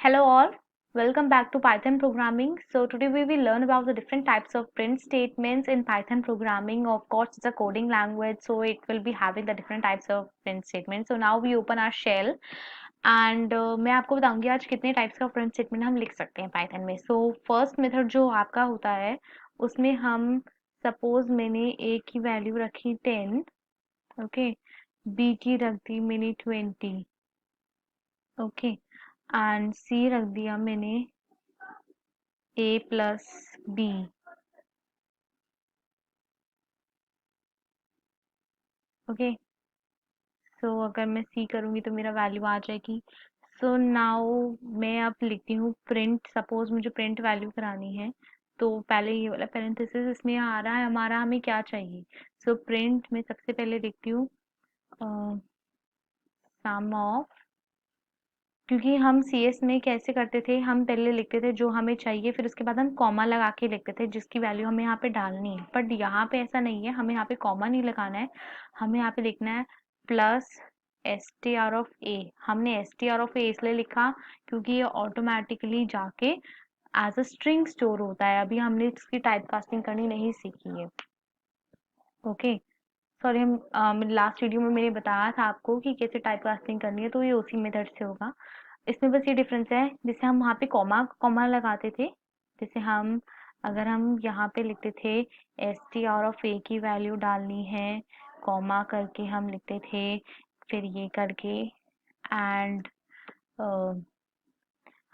Hello all, welcome back to Python programming. So today we will learn about the different types of print statements in Python programming. Of course, it's a coding language, so it will be having the different types of print statements. So now we open our shell and मैं आपको बताऊंगी आज कितने types का print statement हम लिख सकते हैं पाइथन में. सो फर्स्ट मेथड जो आपका होता है उसमें हम सपोज मैंने a की वैल्यू रखी 10, ओके, b की रख दी मैंने 20, ओके, एंड c रख दिया मैंने a प्लस b. ओके, सो अगर मैं c करूंगी तो मेरा वैल्यू आ जाएगी. सो नाउ मैं अब लिखती हूँ प्रिंट. सपोज मुझे प्रिंट वैल्यू करानी है तो पहले ये वाला पैरेंथेसिस इसमें आ रहा है हमारा, हमें क्या चाहिए. सो प्रिंट में सबसे पहले लिखती हूँ सम ऑफ. क्योंकि हम CS में कैसे करते थे, हम पहले लिखते थे जो हमें चाहिए, फिर उसके बाद हम कॉमा लगा के लिखते थे जिसकी वैल्यू हमें यहाँ पे डालनी है. बट यहाँ पे ऐसा नहीं है, हमें यहाँ पे कॉमा नहीं लगाना है, हमें यहाँ पे लिखना है प्लस str(a). हमने str(a) इसलिए लिखा क्योंकि ये ऑटोमेटिकली जाके एज अ स्ट्रिंग स्टोर होता है. अभी हमने इसकी टाइप कास्टिंग करनी नहीं सीखी है. ओके, सॉरी, हम लास्ट वीडियो में मैंने बताया था आपको कि कैसे टाइप कास्टिंग करनी है, तो ये उसी मेथड से होगा. इसमें बस ये डिफरेंस है, जैसे हम वहाँ पे कॉमा कॉमा लगाते थे, जैसे हम अगर हम यहाँ पे लिखते थे str(a) की वैल्यू डालनी है, कॉमा करके हम लिखते थे, फिर ये करके एंड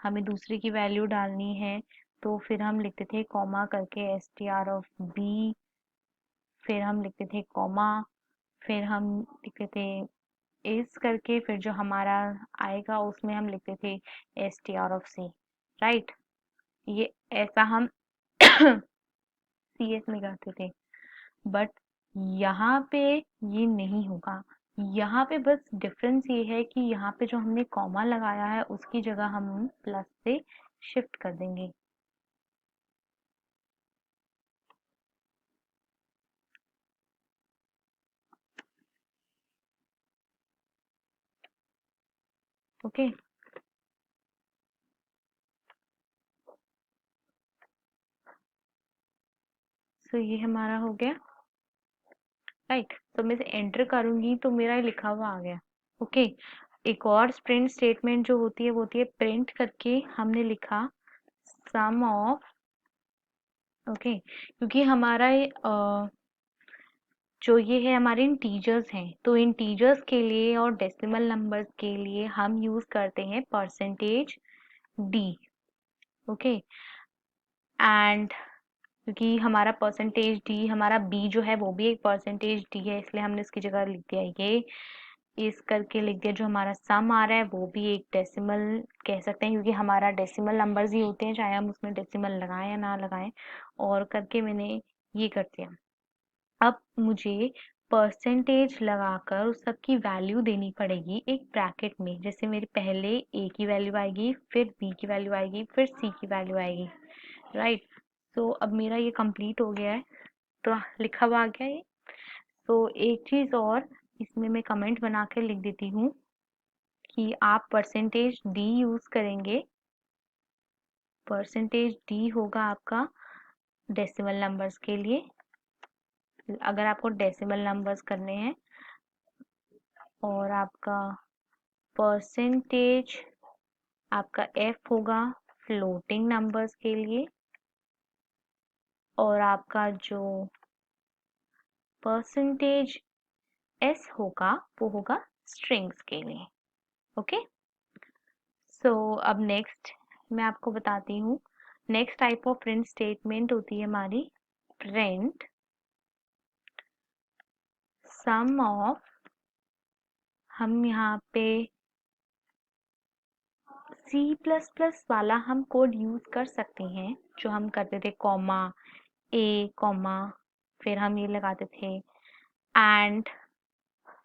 हमें दूसरे की वैल्यू डालनी है तो फिर हम लिखते थे कॉमा करके str(b), फिर हम लिखते थे कॉमा, फिर हम लिखते थे इस करके, फिर जो हमारा आएगा उसमें हम लिखते थे str(c). राइट, ये ऐसा हम CS में करते थे. बट यहाँ पे ये नहीं होगा. यहाँ पे बस डिफरेंस ये है कि यहाँ पे जो हमने कॉमा लगाया है उसकी जगह हम प्लस से शिफ्ट कर देंगे. ओके, सो ये हमारा हो गया. राइट, तो मैं एंटर करूंगी तो मेरा ये लिखा हुआ आ गया. ओके, एक और प्रिंट स्टेटमेंट जो होती है वो होती है प्रिंट करके हमने लिखा सम ऑफ. ओके, क्योंकि हमारा जो ये है हमारे इंटीजर्स हैं, तो इंटीजर्स के लिए और डेसिमल नंबर्स के लिए हम यूज करते हैं परसेंटेज डी. ओके, एंड क्योंकि हमारा परसेंटेज डी, हमारा बी जो है वो भी एक परसेंटेज डी है, इसलिए हमने इसकी जगह लिख दिया ये, इस करके लिख दिया. जो हमारा सम आ रहा है वो भी एक डेसिमल कह सकते हैं क्योंकि हमारा डेसिमल नंबर्स ही होते हैं, चाहे हम उसमें डेसिमल लगाएं या ना लगाएं. और करके मैंने ये कर दिया. अब मुझे परसेंटेज लगाकर उस सब की वैल्यू देनी पड़ेगी एक ब्रैकेट में. जैसे मेरे पहले ए की वैल्यू आएगी, फिर बी की वैल्यू आएगी, फिर सी की वैल्यू आएगी. राइट, तो अब मेरा ये कंप्लीट हो गया है, तो लिखा हुआ आ गया ये. तो एक चीज और इसमें मैं कमेंट बना के लिख देती हूँ कि आप परसेंटेज डी यूज करेंगे. परसेंटेज डी होगा आपका डेसिमल नंबर्स के लिए, अगर आपको डेसिमल नंबर्स करने हैं. और आपका परसेंटेज आपका एफ होगा फ्लोटिंग नंबर्स के लिए, और आपका जो परसेंटेज एस होगा वो होगा स्ट्रिंग्स के लिए. ओके, सो अब नेक्स्ट मैं आपको बताती हूँ. Next type of print statement होती है हमारी प्रिंट सम ऑफ. हम यहाँ पे C++ वाला हम कोड यूज कर सकते हैं जो हम करते थे, कॉमा ए कॉमा, फिर हम ये लगाते थे एंड,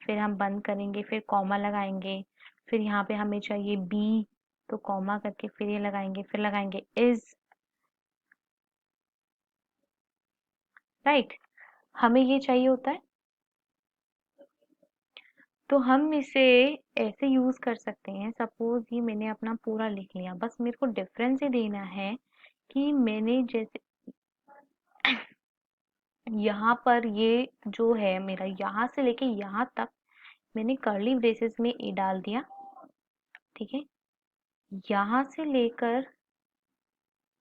फिर हम बंद करेंगे, फिर कॉमा लगाएंगे, फिर यहाँ पे हमें चाहिए बी तो कॉमा करके फिर ये लगाएंगे, फिर लगाएंगे इज. राइट, हमें ये चाहिए होता है. तो हम इसे ऐसे यूज कर सकते हैं, सपोज ये मैंने अपना पूरा लिख लिया, बस मेरे को डिफरेंस ही देना है कि मैंने जैसे यहाँ पर ये जो है मेरा, यहाँ से लेके यहाँ तक मैंने कर्ली ब्रेसेस में ए डाल दिया, ठीक है। यहाँ से लेकर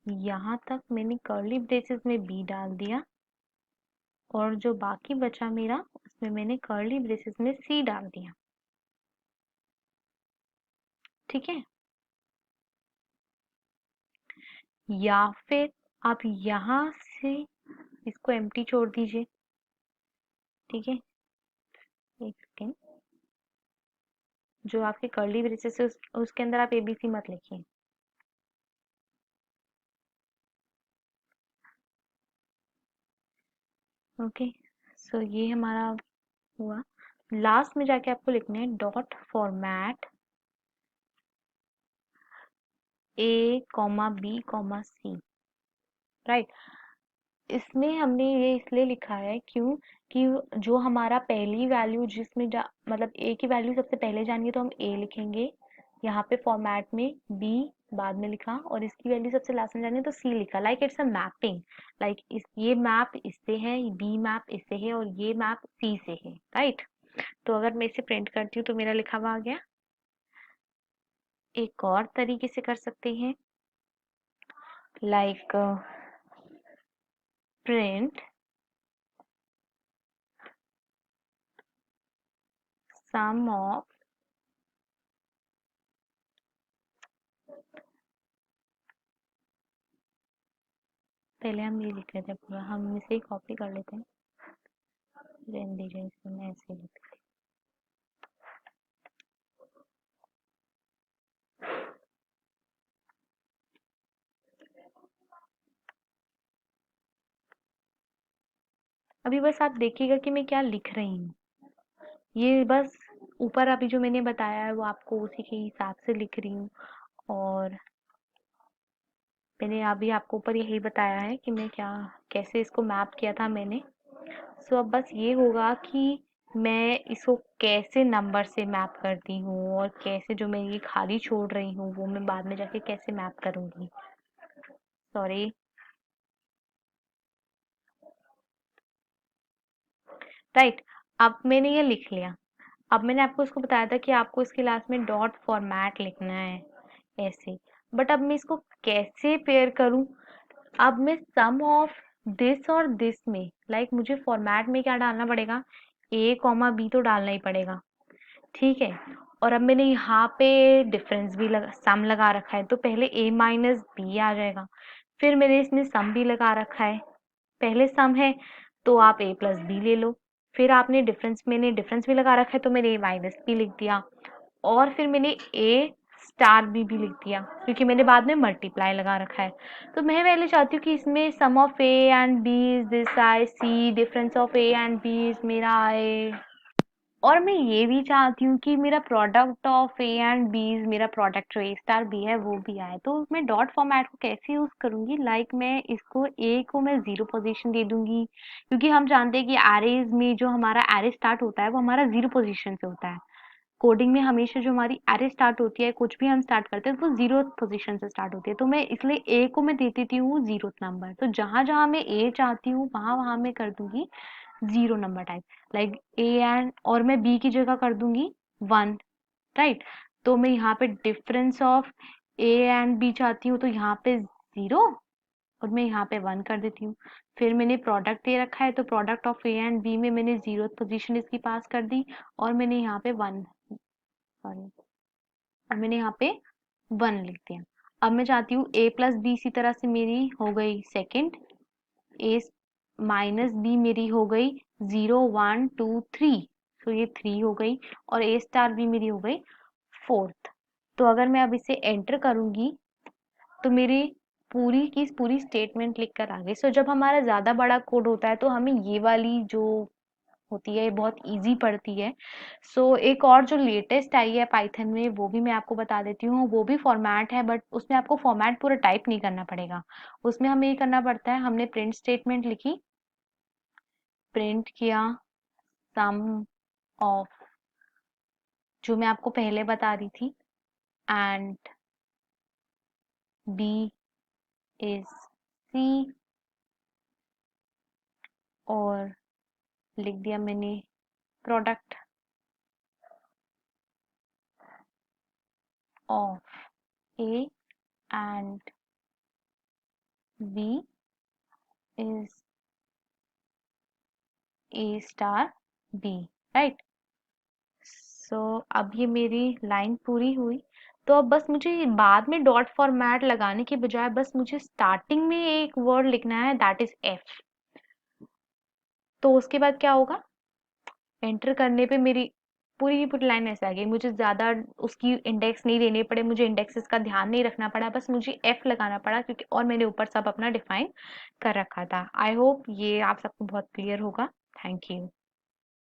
यहाँ तक मैंने कर्ली ब्रेसेस में बी डाल दिया, और जो बाकी बचा मेरा उसमें मैंने कर्ली ब्रेसेस में सी डाल दिया, ठीक है। या फिर आप यहाँ से इसको एम्प्टी छोड़ दीजिए, ठीक है। एक सेकेंड, जो आपके कर्ली ब्रेसेस है उसके अंदर आप एबीसी मत लिखिए। ओके, सो ये हमारा हुआ। लास्ट में जाके आपको लिखना है डॉट फॉर्मेट ए कॉमा बी कॉमा सी, राइट। इसमें हमने ये इसलिए लिखा है क्यों कि जो हमारा पहली वैल्यू जिसमें मतलब ए की वैल्यू सबसे पहले जानी है तो हम ए लिखेंगे, यहाँ पे फॉर्मेट में बी बाद में लिखा, और इसकी वैल्यू सबसे लास्ट में जानी है तो सी लिखा। Like it's a mapping, like इस ये मैप इससे है, बी मैप इससे है, और ये मैप सी से है, राइट। तो अगर मैं इसे प्रिंट करती हूँ तो मेरा लिखा हुआ आ गया। एक और तरीके से कर सकते हैं, लाइक प्रिंट सम ऑफ, पहले हम ये लिख लेते हैं पूरा, हम इसे कॉपी कर लेते हैं, रहने दीजिए इसको, मैं ऐसे ही लिख लेती हूँ। अभी बस आप देखिएगा कि मैं क्या लिख रही हूँ, ये बस ऊपर अभी जो मैंने बताया है वो आपको उसी के हिसाब से लिख रही हूँ, और मैंने अभी आपको ऊपर यही बताया है कि मैं क्या कैसे इसको मैप किया था मैंने। सो अब बस ये होगा कि मैं इसको कैसे नंबर से मैप करती हूँ, और कैसे जो मैं ये खाली छोड़ रही हूँ वो मैं बाद में जाके कैसे मैप करूँगी। Sorry, right. अब मैंने ये लिख लिया। अब मैंने आपको इसको बताया था कि आपको इसके लास्ट में डॉट फॉर्मेट लिखना है ऐसे, बट अब मैं इसको कैसे पेयर करूं। अब मैं सम ऑफ दिस और दिस में, लाइक मुझे फॉर्मेट में क्या डालना पड़ेगा, ए कॉमा बी तो डालना ही पड़ेगा, ठीक है। और अब मैंने यहाँ पे डिफरेंस भी लगा, सम लगा रखा है, तो पहले ए माइनस बी आ जाएगा, फिर मैंने इसमें सम भी लगा रखा है, पहले सम है तो आप ए प्लस बी ले लो, फिर आपने डिफरेंस, मैंने डिफरेंस भी लगा रखा है तो मैंने ए माइनस बी लिख दिया, और फिर मैंने ए स्टार बी भी लिख दिया क्योंकि मैंने बाद में मल्टीप्लाई लगा रखा है। तो मैं पहले चाहती हूँ कि इसमें sum of A and B is this I C, difference of A and B is मेरा आई, और मैं ये भी चाहती हूँ कि मेरा product of A and B मेरा प्रोडक्ट जो ए स्टार बी है वो भी आए। तो मैं डॉट फॉर्मेट को कैसे यूज करूंगी, लाइक मैं इसको ए को मैं 0 पोजीशन दे दूंगी, क्योंकि हम जानते हैं कि एरेज में जो हमारा एरे स्टार्ट होता है वो हमारा 0 पोजीशन से होता है। कोडिंग में हमेशा जो हमारी एरे स्टार्ट होती है, कुछ भी हम स्टार्ट करते हैं, वो 0 पोजीशन से स्टार्ट होती है, तो मैं इसलिए ए को मैं दे देती हूँ 0th नंबर। तो जहां जहां मैं ए चाहती हूँ वहां वहां मैं कर दूंगी 0 number type, like A and, और मैं बी की जगह कर दूंगी 1, राइट। तो मैं यहाँ पे difference of A and B चाहती हूँ तो यहाँ पे 0, और मैं यहाँ पे 1 कर देती हूँ। फिर मैंने प्रोडक्ट दे रखा है तो product of A and B में मैंने 0th पोजीशन इसकी पास कर दी, और मैंने यहाँ पे 1, सॉरी, और मैंने यहाँ पे 1 लिख दिया। अब मैं चाहती हूँ ए प्लस बी इसी तरह से मेरी हो गई सेकेंड, ए माइनस बी मेरी हो गई 0 1 2 3, तो ये 3 हो गई, और ए स्टार बी मेरी हो गई 4th। तो अगर मैं अब इसे एंटर करूंगी तो मेरी पूरी की पूरी स्टेटमेंट लिख कर आ गई। सो जब हमारा ज्यादा बड़ा कोड होता है तो हमें ये वाली जो होती है बहुत इजी पड़ती है। सो एक और जो लेटेस्ट आई है पाइथन में वो भी मैं आपको बता देती हूँ, वो भी फॉर्मेट है, बट उसमें आपको फॉर्मेट पूरा टाइप नहीं करना पड़ेगा। उसमें हमें ये करना पड़ता है, हमने प्रिंट स्टेटमेंट लिखी, प्रिंट किया सम ऑफ जो मैं आपको पहले बता रही थी, एंड बी इज सी, और लिख दिया मैंने product of A and B is A star B, right. So अब ये मेरी लाइन पूरी हुई। तो अब बस मुझे बाद में डॉट फॉर्मेट लगाने के बजाय बस मुझे स्टार्टिंग में एक वर्ड लिखना है, दैट इज एफ। तो उसके बाद क्या होगा, एंटर करने पे मेरी पूरी की पूरी लाइन ऐसे आ गई। मुझे ज़्यादा उसकी इंडेक्स नहीं देने पड़े, मुझे इंडेक्सेस का ध्यान नहीं रखना पड़ा, बस मुझे एफ लगाना पड़ा, क्योंकि और मैंने ऊपर सब अपना डिफाइन कर रखा था। आई होप ये आप सबको बहुत क्लियर होगा। Thank you.